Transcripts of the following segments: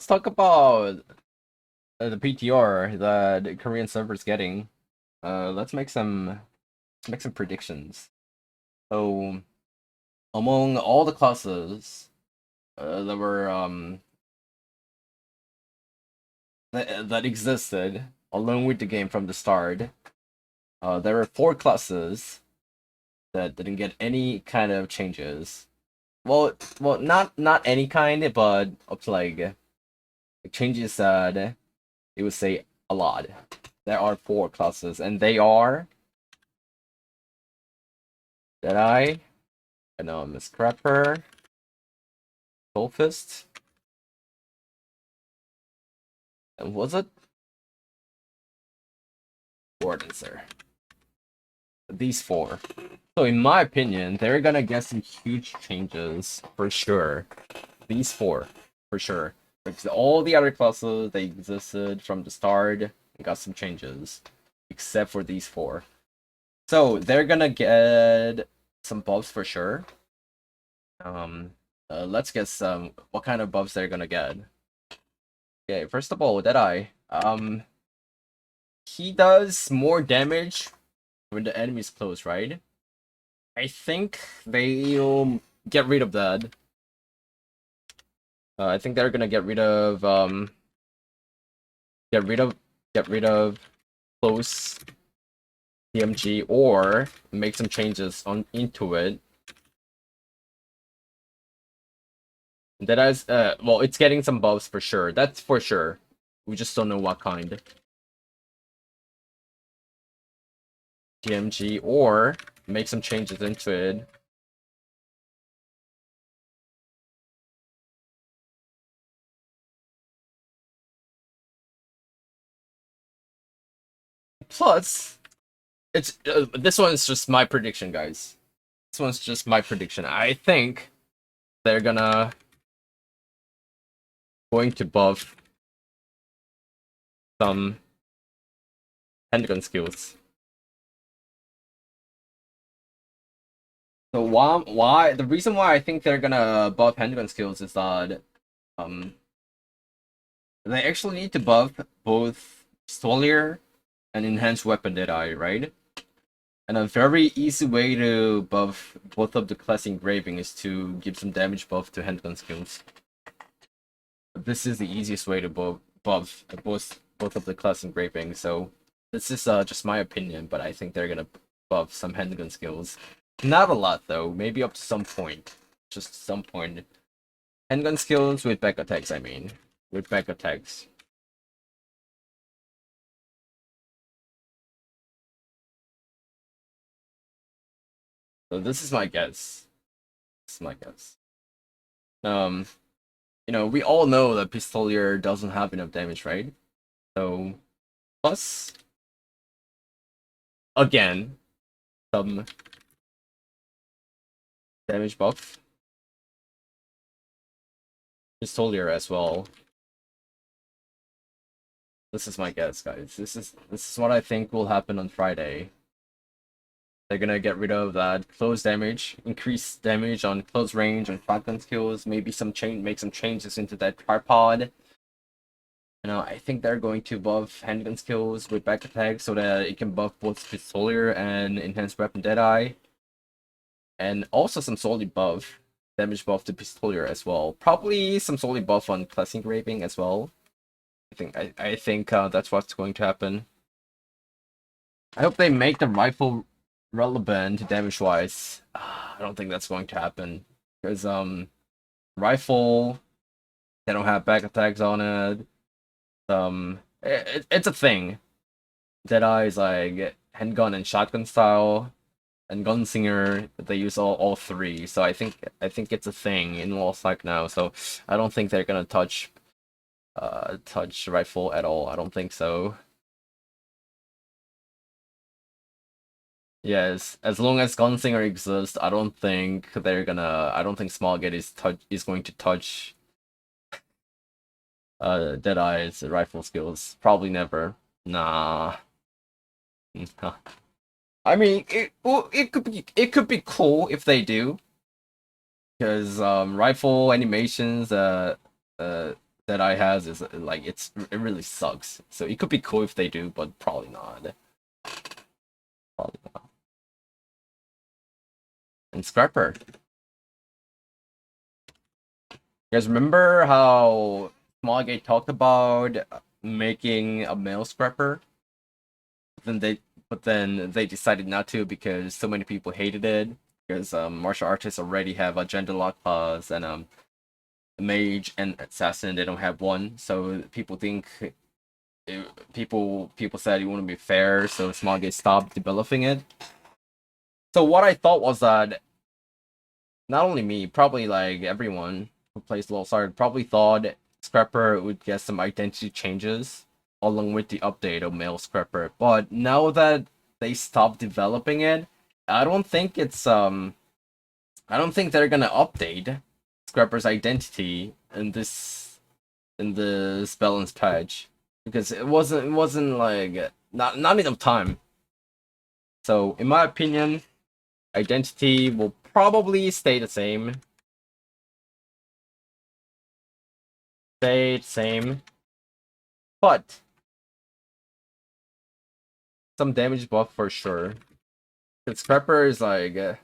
talk about the PTR that the Korean server's getting. Let's make some predictions. So, among all the classes that were that existed along with the game from the start, there were 4 classes that didn't get any kind of changes. Well, not any kind, but up to like changes that it would say a lot. There are 4 classes, and they are Deadeye, Miss Crapper, Soulfist, and was it Wardencer? These 4. So in my opinion, they're gonna get some huge changes for sure. These 4, for sure. Because all the other classes, they existed from the start and got some changes. Except for these 4. So they're gonna get some buffs for sure. Let's get some what kind of buffs they're gonna get. Okay, first of all, Deadeye. He does more damage when the enemy's close, right? I think they'll get rid of that. I think they're gonna get rid of get rid of close TMG or make some changes on into it. That is well, it's getting some buffs for sure. That's for sure. We just don't know what kind. TMG or make some changes into it. Plus, it's this one's just my prediction, guys. This one's just my prediction. I think they're going to buff some handgun skills. So why the reason why I think they're gonna buff handgun skills is that they actually need to buff both Stolier and enhanced weapon Deadeye, right? And a very easy way to buff both of the class engraving is to give some damage buff to handgun skills. This is the easiest way to buff both of the class engraving, so this is just my opinion, but I think they're gonna buff some handgun skills. Not a lot though, maybe up to some point. Just some point. Handgun skills with back attacks, I mean. With back attacks. So this is my guess. This is my guess. We all know that Pistolier doesn't have enough damage, right? So, plus, again, some damage buff. Pistolier as well. This is my guess, guys. This is what I think will happen on Friday. They're gonna get rid of that close damage, increase damage on close range and shotgun skills, maybe make some changes into that tripod. I think they're going to buff handgun skills with back attack so that it can buff both Pistolier and enhanced weapon Deadeye. And also some solid buff, damage buff to Pistolier as well. Probably some solid buff on class engraving as well. I think that's what's going to happen. I hope they make the rifle relevant damage wise. I don't think that's going to happen because rifle, they don't have back attacks on it. It's a thing. Deadeye is like handgun and shotgun style, and Gunslinger they use all 3. So I think it's a thing in Lost Ark now. So I don't think they're gonna touch rifle at all. I don't think so. Yes, as long as Gunslinger exists, I don't think Smallgate is going to touch Deadeye's rifle skills. Probably never. Nah. I mean, it could be cool if they do, because rifle animations Deadeye has is like it really sucks. So it could be cool if they do, but probably not. Probably not. And Scrapper. You guys remember how Smallgate talked about making a male Scrapper? But then they decided not to because so many people hated it. Because martial artists already have a gender lock clause, and mage and assassin, they don't have one. So people think people said it wouldn't be fair, so Smallgate stopped developing it. So what I thought was that not only me, probably like everyone who plays LoL Star probably thought Scrapper would get some identity changes along with the update of male Scrapper. But now that they stopped developing it, I don't think they're gonna update Scrapper's identity in this balance patch because it wasn't like not enough time. So in my opinion, identity will probably stay the same. But some damage buff for sure. Because Scrapper is like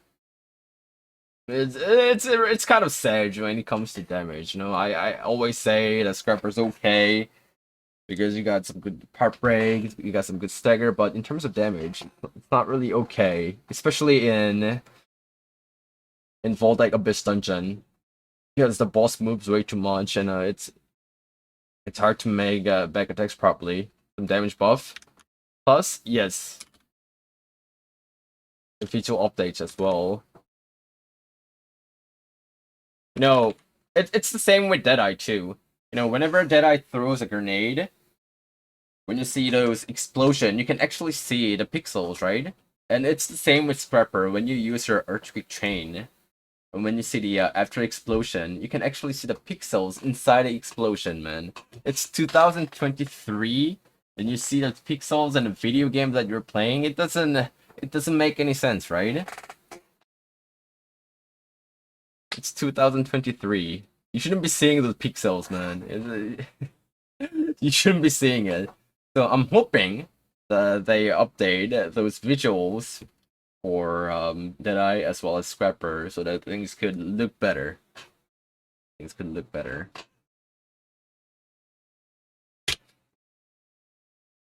it's kind of sad when it comes to damage. You know, I always say that Scrapper's okay because you got some good part break, you got some good stagger, but in terms of damage, it's not really okay, especially in Vault Abyss Dungeon, because the boss moves way too much, and it's hard to make back attacks properly. Some damage buff, plus yes, the feature updates as well. You know, it's the same with Deadeye too. You know, whenever Deadeye throws a grenade, when you see those explosion, you can actually see the pixels, right? And it's the same with Scrapper when you use your Earthquake Chain. And when you see the after explosion, you can actually see the pixels inside the explosion, man. It's 2023, and you see the pixels in a video game that you're playing. It doesn't make any sense, right? It's 2023. You shouldn't be seeing those pixels, man. You shouldn't be seeing it. So I'm hoping that they update those visuals for Deadeye as well as Scrapper so that things could look better.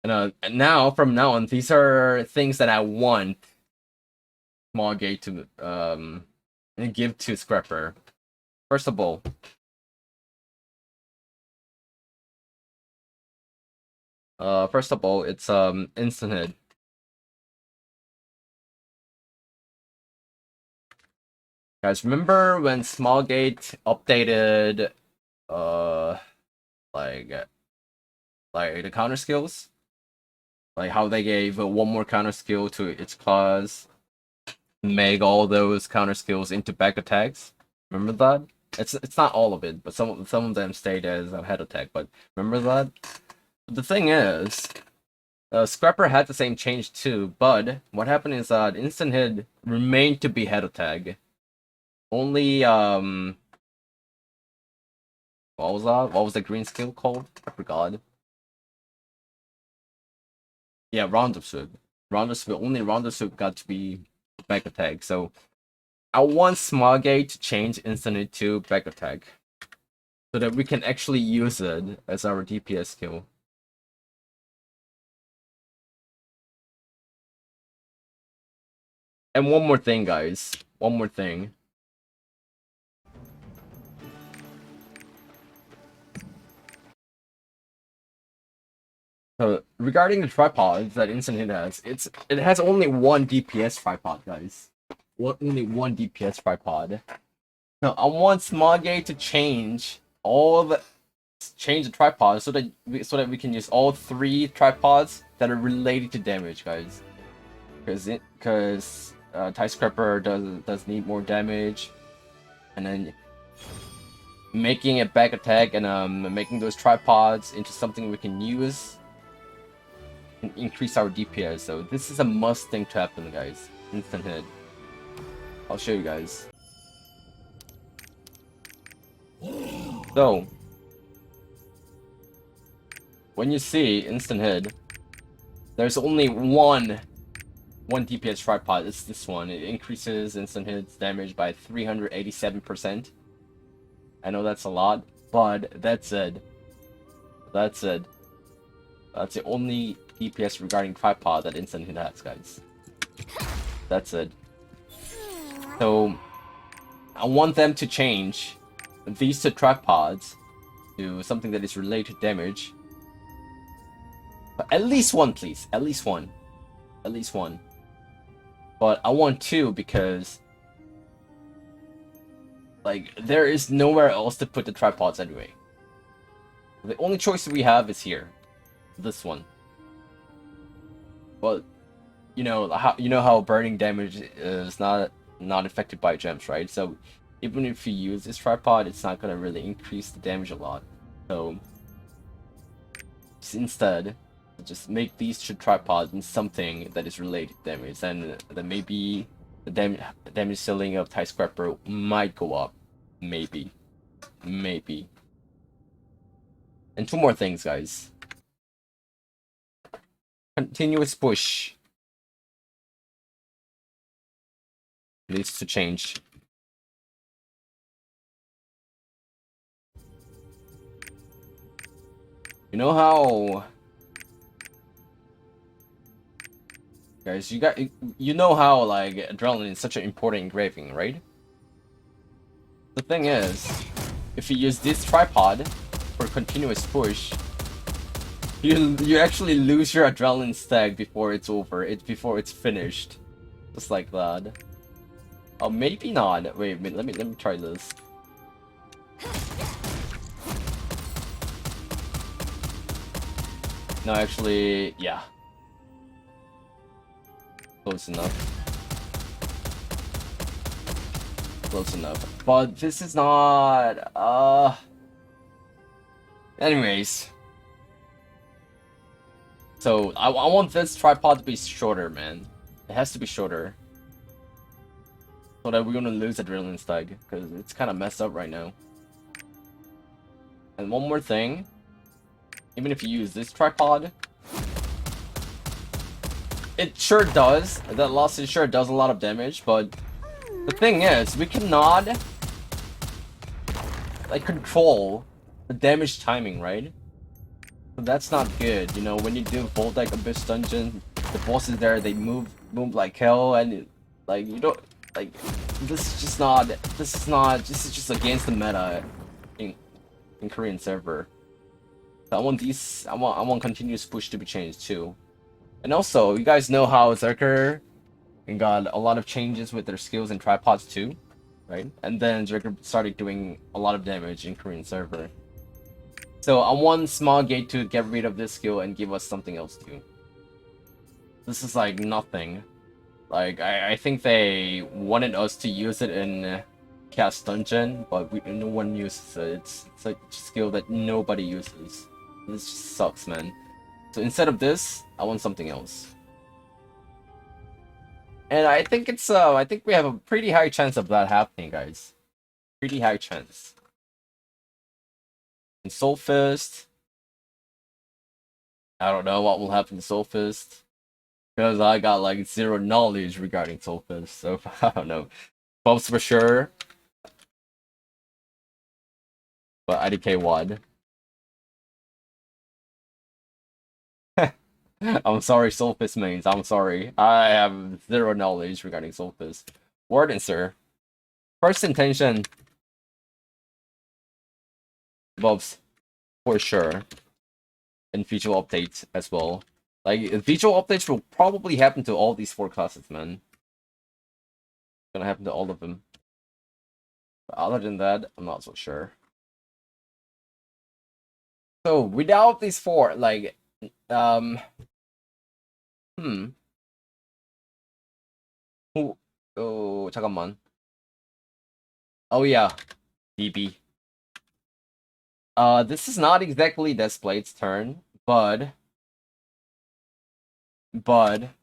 And now, from now on, these are things that I want Smallgate to give to Scrapper. First of all, it's instant hit. Guys, remember when Smallgate updated like the counter skills? Like how they gave one more counter skill to its class, make all those counter skills into back attacks. Remember that? It's not all of it, but some of them stayed as a head attack. But remember that? The thing is, Scrapper had the same change too, but what happened is that instant hit remained to be head attack. Only what was that? What was the green skill called? I forgot. Yeah, round of sweep. Only round of sweep got to be back attack. So I want Smallgate to change instant to back attack, so that we can actually use it as our DPS skill. And one more thing, guys. One more thing. So regarding the tripods that Instant Hit has, it has only one DPS tripod, guys. Only one DPS tripod. Now I want Smallgate to change the tripods so that we can use all three tripods that are related to damage, guys. Because TIE Scrapper does need more damage, and then making a back attack and making those tripods into something we can use and increase our DPS. So this is a must thing to happen, guys. Instant hit. I'll show you guys. So when you see instant hit, there's only one DPS tripod. It's this one. It increases instant hits damage by 387%. I know that's a lot, but that's it. That's it. That's the only DPS regarding tripod that instant hit has, guys. That's it. So I want them to change these two tripods to something that is related to damage. But at least one, please. At least one. At least one. But I want two because, like, there is nowhere else to put the tripods anyway. The only choice we have is here. This one. Well, you know how burning damage is not affected by gems, right? So even if you use this tripod, it's not gonna really increase the damage a lot. So instead, just make these two tripods in something that is related to damage, and then maybe the damage ceiling of TIE Scrapper might go up. Maybe. And two more things, guys. Continuous push needs to change. You know how, guys, you know how, like, adrenaline is such an important engraving, right? The thing is, if you use this tripod for continuous push, you actually lose your adrenaline stack before it's over. Before it's finished, just like that. Oh, maybe not. Wait a minute. Let me try this. No, actually, yeah. Close enough. Close enough. But this is not. Anyways. So, I want this tripod to be shorter, man. It has to be shorter. So that we're gonna lose adrenaline stack, because it's kind of messed up right now. And one more thing. Even if you use this tripod, it sure does. That loss sure does a lot of damage, but the thing is, we cannot, like, control the damage timing, right? So that's not good. You know, when you do Voltec Abyss Dungeon, the bosses there, they move like hell, and like, you don't, like, this is just against the meta in Korean server. So I want continuous push to be changed too. And also, you guys know how Zerker got a lot of changes with their skills and tripods too, right? And then Zerker started doing a lot of damage in Korean server. So I want Small Gate to get rid of this skill and give us something else too. This is like nothing. Like, I think they wanted us to use it in Cast Dungeon, but no one uses it. It's like a skill that nobody uses. This just sucks, man. So instead of this, I want something else. And I think I think we have a pretty high chance of that happening, guys. Pretty high chance. In Soul Fist, I don't know what will happen to Soul Fist, because I got like zero knowledge regarding Soul Fist, so I don't know. Buffs for sure, but IDK WAD. I'm sorry, Soul Fist mains. I'm sorry. I have zero knowledge regarding Soul Fist. Warden, sir. First intention. Buffs for sure. And visual updates as well. Like, visual updates will probably happen to all these 4 classes, man. It's gonna happen to all of them. But other than that, I'm not so sure. So, without these 4, like, Oh, 잠깐만. Oh yeah, DB. This is not exactly Deathblade's turn, but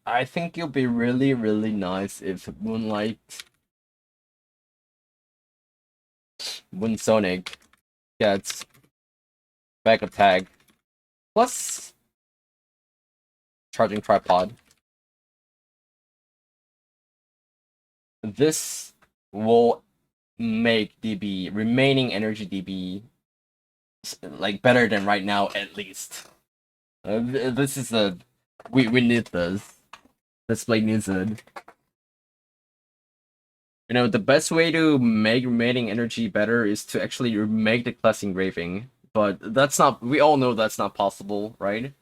I think it'll be really, really nice if Moon Sonic gets back attack plus charging tripod. This will make DB remaining energy DB like better than right now at least. This is a we need this. This play needs it. You know, the best way to make remaining energy better is to actually make the class engraving, but that's not. We all know that's not possible, right?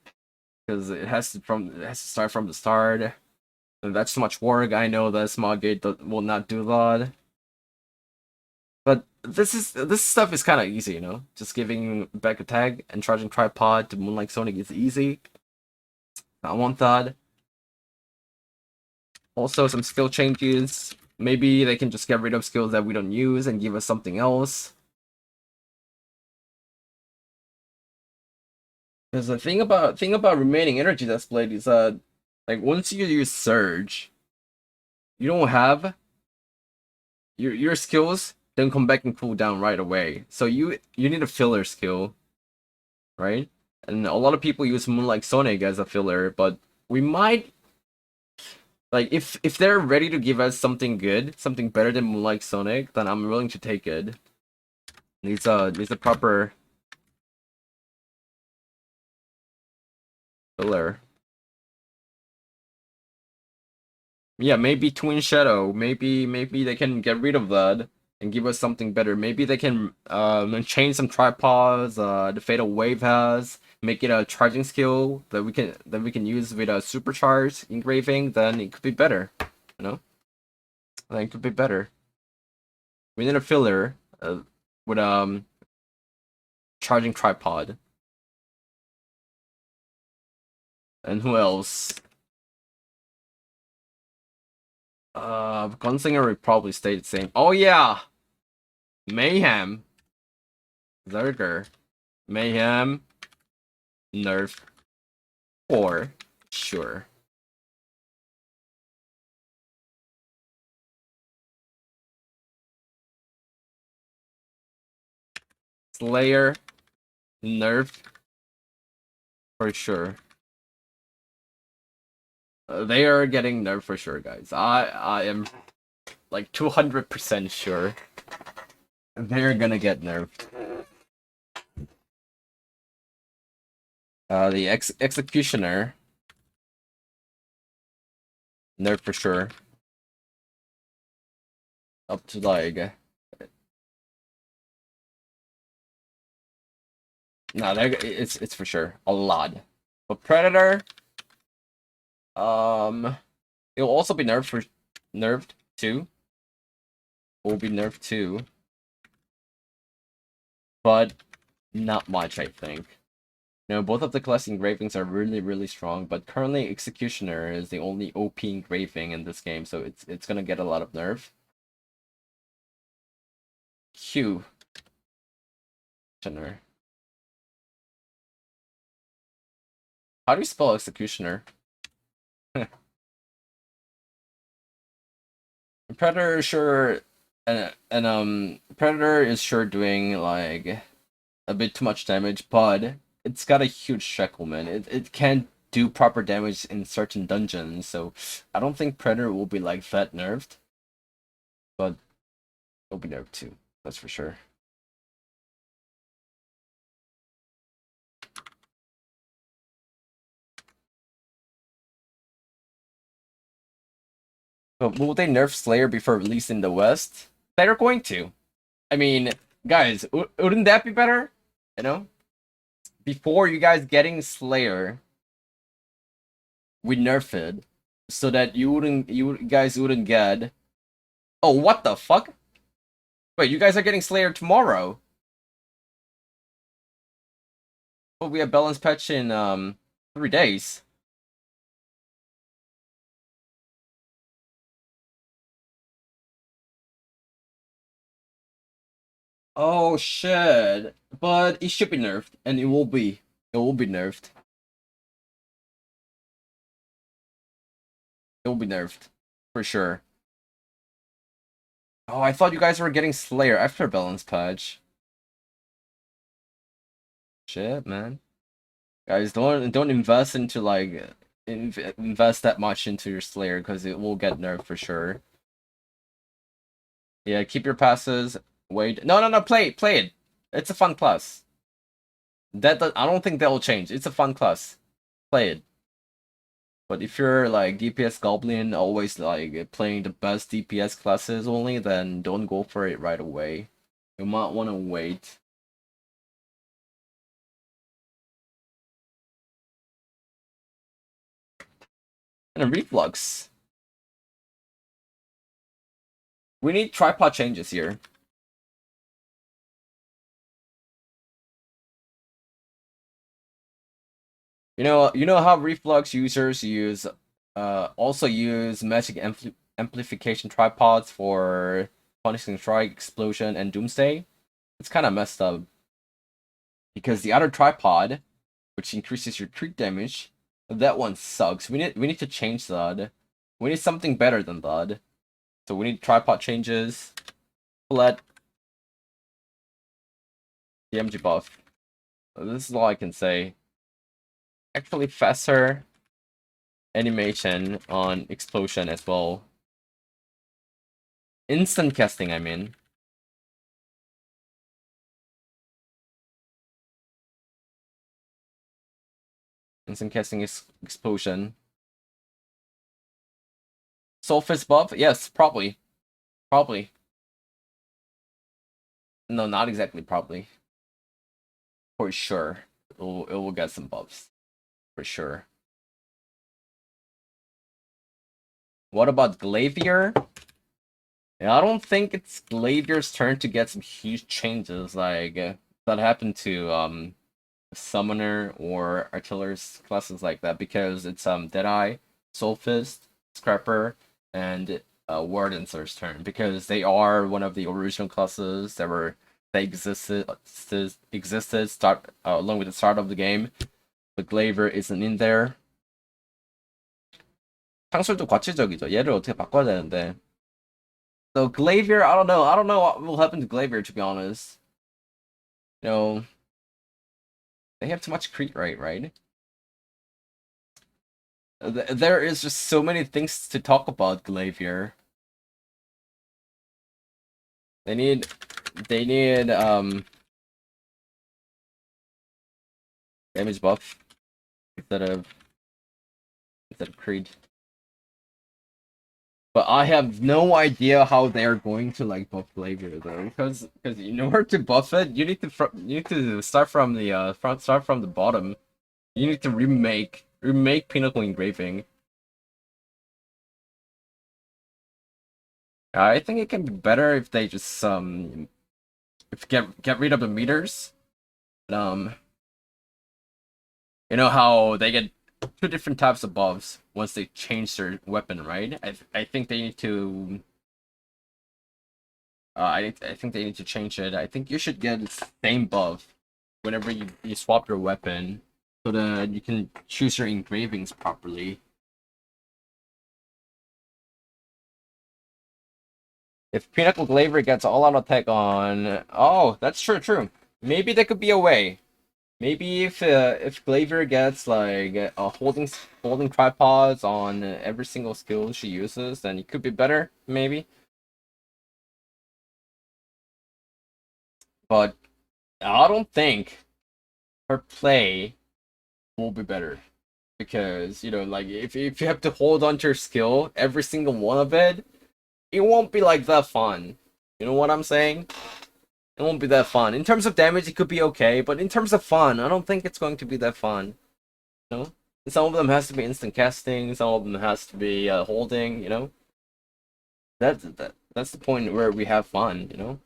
Because it has to start from the start. And that's too much work. I know that Smog Gate will not do that. But this stuff is kind of easy, you know. Just giving back attack and charging tripod to Moonlight Sonic is easy. I want that. Also, some skill changes. Maybe they can just get rid of skills that we don't use and give us something else. Because the thing about remaining energy that's played is that, like, once you use Surge, you don't have your skills don't come back and cool down right away. So you need a filler skill, right? And a lot of people use Moonlight Sonic as a filler, but we might like if they're ready to give us something good, something better than Moonlight Sonic, then I'm willing to take it. Needs a proper filler. Yeah, maybe Twin Shadow. Maybe they can get rid of that and give us something better. Maybe they can change some tripods. The Fatal Wave has make it a charging skill that we can use with a supercharged engraving. Then it could be better. You know, then it could be better. We need a filler with charging tripod. And who else? Gunslinger would probably stay the same. Oh yeah, Mayhem, Zerger, Mayhem, Nerf, or sure. Slayer, Nerf, for sure. They are getting nerfed for sure, guys. I am like 200% sure they're gonna get nerfed. The Executioner, nerf for sure. Up to like, no, it's for sure a lot. But Predator, it'll also be nerfed too. Will be nerfed too, but not much, I think. You know, both of the class engravings are really strong, but currently Executioner is the only OP engraving in this game, so it's gonna get a lot of nerf. Q. Executioner. How do you spell Executioner? Predator is sure, and Predator is sure doing like a bit too much damage, but it's got a huge Shekelman. It can't do proper damage in certain dungeons, so I don't think Predator will be like that nerfed, but it'll be nerfed too. That's for sure. But will they nerf Slayer before releasing the West? They're going to. I mean, guys, wouldn't that be better? You know, before you guys getting Slayer, we nerf it so that you guys wouldn't get. Oh, what the fuck? Wait, you guys are getting Slayer tomorrow. But we have balance patch in 3 days. Oh shit. But it should be nerfed, and it will be. It will be nerfed. It will be nerfed. For sure. Oh, I thought you guys were getting Slayer after balance patch. Shit, man. Guys, don't invest into like invest that much into your Slayer because it will get nerfed for sure. Yeah, keep your passes. Wait, no, play it. It's a fun class. I don't think that will change. It's a fun class. Play it. But if you're like DPS Goblin, always like playing the best DPS classes only, then don't go for it right away. You might want to wait. And a reflux. We need tripod changes here. You know how reflux users also use magic amplification tripods for punishing strike, explosion, and doomsday. It's kind of messed up because the other tripod, which increases your crit damage, that one sucks. We need to change that. We need something better than that. So we need tripod changes. Let the MG buff. This is all I can say. Actually, faster animation on explosion as well. Instant casting, I mean. Instant casting is explosion. Soulfist buff? Yes, probably. Probably. No, not exactly probably. For sure. It will get some buffs. For sure. What about Glavier? Yeah, I don't think it's Glavier's turn to get some huge changes like that happened to Summoner or Artillerist classes like that because it's Deadeye, Soulfist, Scrapper, and Wardencer's turn because they are one of the original classes that existed start along with the start of the game. But Glavier isn't in there. 창술도 과치적이죠. 얘를 어떻게 바꿔야 되는데. So Glavier, I don't know. I don't know what will happen to Glavier to be honest. You know, they have too much crit rate, right? There is just so many things to talk about Glavier. They need damage buff instead of Creed. But I have no idea how they are going to like buff Glavier though, because in order to buff it, you need to start from the start from the bottom. You need to remake Pinnacle Engraving. I think it can be better if they just if get rid of the meters. You know how they get two different types of buffs once they change their weapon, right? I think they need to. I think they need to change it. I think you should get the same buff whenever you swap your weapon, so that you can choose your engravings properly. If Pinnacle Glaver gets all-out attack on, oh, that's true. Maybe there could be a way. Maybe if Glavier gets like holding tripods on every single skill she uses, then it could be better. Maybe, but I don't think her play will be better because like if you have to hold on to your skill every single one of it, it won't be like that fun. You know what I'm saying? It won't be that fun. In terms of damage, it could be okay, but in terms of fun, I don't think it's going to be that fun. You know? Some of them has to be instant casting, some of them has to be holding, That's the point where we have fun,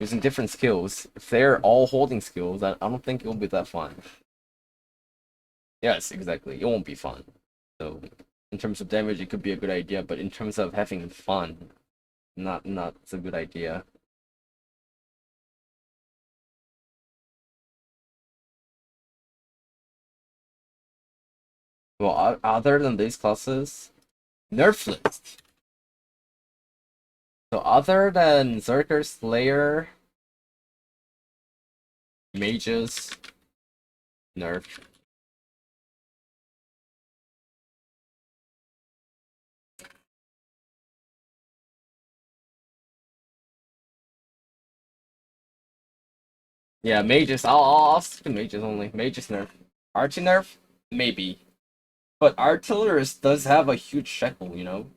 Using different skills. If they're all holding skills, I don't think it will be that fun. Yes, exactly. It won't be fun. So, in terms of damage, it could be a good idea, but in terms of having fun, not a good idea. Well, other than these classes, nerf list. So other than Zerker, Slayer, Mages, nerf. Yeah, mages. I'll stick to mages only. Mages nerf. Archie nerf? Maybe. But Artillerists does have a huge shekel, you know?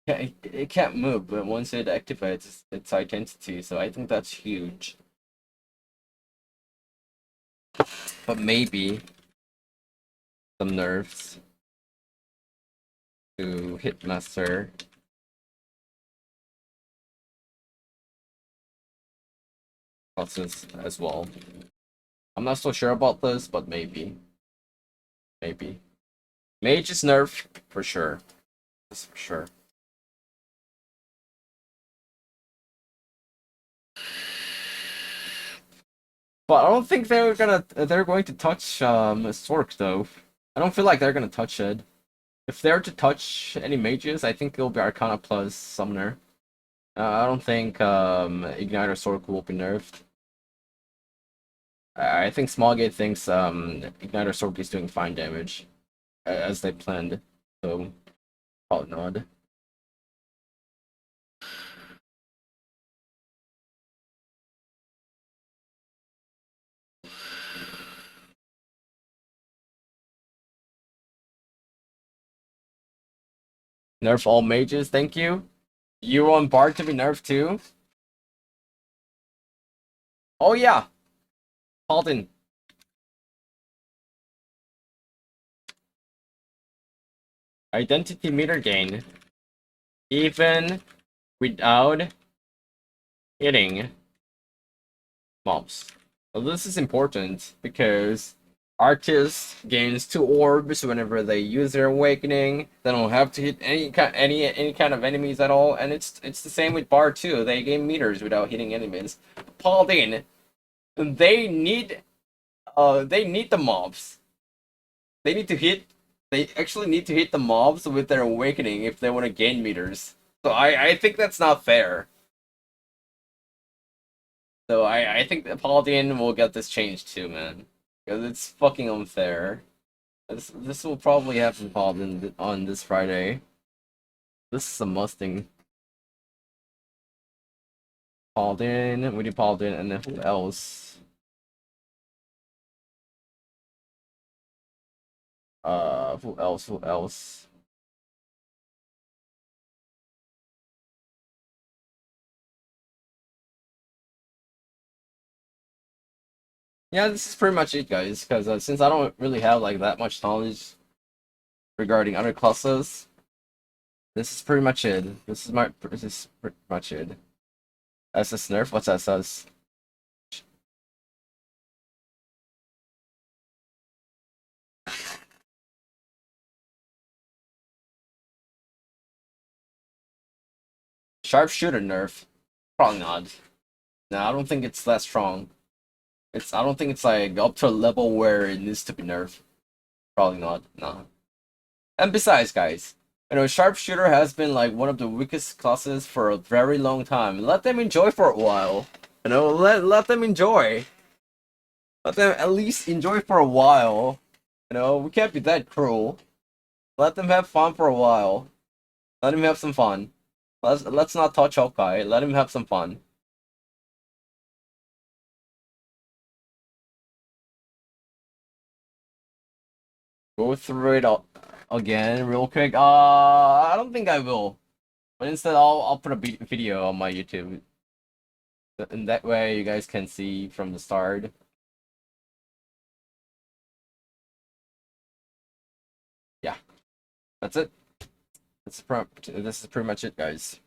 It can't move, but once it activates its identity, so I think that's huge. But maybe some nerfs to Hitmaster. Classes as well. I'm not so sure about this, but maybe. Maybe. Mage is nerf for sure. That's for sure. But I don't think they're going to touch Sork though. I don't feel like they're gonna touch it. If they're to touch any mages, I think it'll be Arcana plus Summoner. I don't think Igniter Sork will be nerfed. I think Smallgate thinks Igniter Sork is doing fine damage as they planned. So probably not. Nerf all mages, thank you. You want Bard to be nerfed too? Oh yeah, Paladin. Identity meter gain. Even without hitting mobs. So this is important because artists gains 2 orbs whenever they use their awakening. They don't have to hit any kind of enemies at all, and it's the same with Bard too. They gain meters without hitting enemies. Paladin, they need the mobs. They need to hit. They actually need to hit the mobs with their awakening if they want to gain meters. So I think that's not fair. So I think that Paladin will get this changed too, man. Because it's fucking unfair. This will probably happen Paladin on this Friday. This is a Mustang. Paladin, we do Paladin, and then who else? Who else? Who else? Yeah, this is pretty much it, guys. Because since I don't really have like that much knowledge regarding other classes, this is pretty much it. This is pretty much it. SS nerf. What's SS? Sharpshooter nerf. Probably not. No, I don't think it's that strong. I don't think it's like up to a level where it needs to be nerfed. Probably not. No. And besides, guys, you know, sharpshooter has been like one of the weakest classes for a very long time. Let them enjoy for a while. You know, let them enjoy. Let them at least enjoy for a while. You know, we can't be that cruel. Let them have fun for a while. Let him have some fun. Let's not touch Hawkeye. Let him have some fun. Go through it all again real quick. I don't think I will. But instead, I'll put a video on my YouTube. And that way, you guys can see from the start. Yeah, that's it. This is pretty much it, guys.